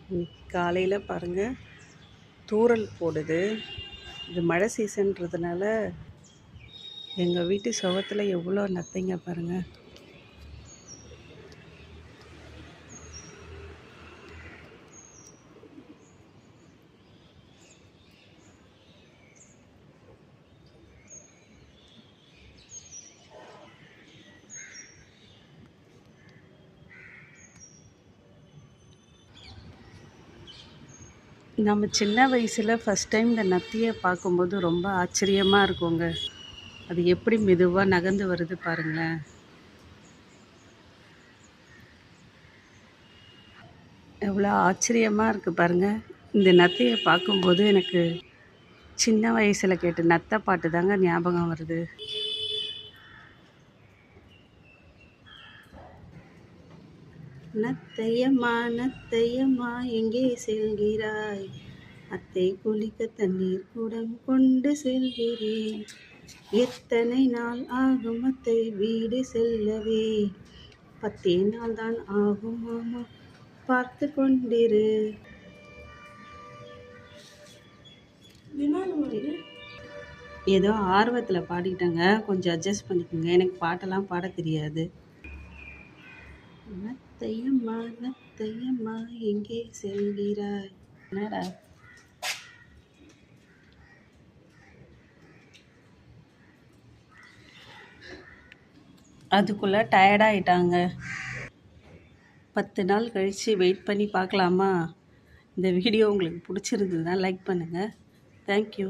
இன்னைக்கு காலையில் பாருங்கள் தூறல் போடுது. இது மழை சீசன்றதுனால எங்கள் வீட்டு சுவத்தில் எவ்வளோ நத்தைங்க பாருங்கள். நம்ம சின்ன வயசில் ஃபஸ்ட் டைம் இந்த நத்தியை பார்க்கும்போது ரொம்ப ஆச்சரியமாக இருக்குங்க. அது எப்படி மெதுவாக நகர்ந்து வருது பாருங்களேன். எவ்வளோ ஆச்சரியமாக இருக்குது பாருங்கள். இந்த நத்தையை பார்க்கும்போது எனக்கு சின்ன வயசில் கேட்ட நத்தை பாட்டு தாங்க ஞாபகம் வருது. நத்தையம்மா நத்தையம்மா எங்கே செல்கிறாய்? அத்தை குளிக்க தண்ணீர் குடம் கொண்டு செல்கிறேன். எத்தனை நாள் ஆகும் அத்தை வீடு செல்லவே? 10 நாள் தான் ஆகும் மாமா, பார்த்து கொண்டிரு. ஏதோ ஆர்வத்தில் பாடிட்டேங்க, கொஞ்சம் அட்ஜஸ்ட் பண்ணிக்கோங்க. எனக்கு பாட்டெல்லாம் பாட தெரியாது. நத்தையம்மா நத்தையம்மா எங்கே செல்கிறாய்? என்னடா அதுக்குள்ளே டயர்டாயிட்டாங்க. 10 நாள் கழித்து வெயிட் பண்ணி பார்க்கலாமா? இந்த வீடியோ உங்களுக்கு பிடிச்சிருந்ததுன்னா லைக் பண்ணுங்கள். தேங்க்யூ.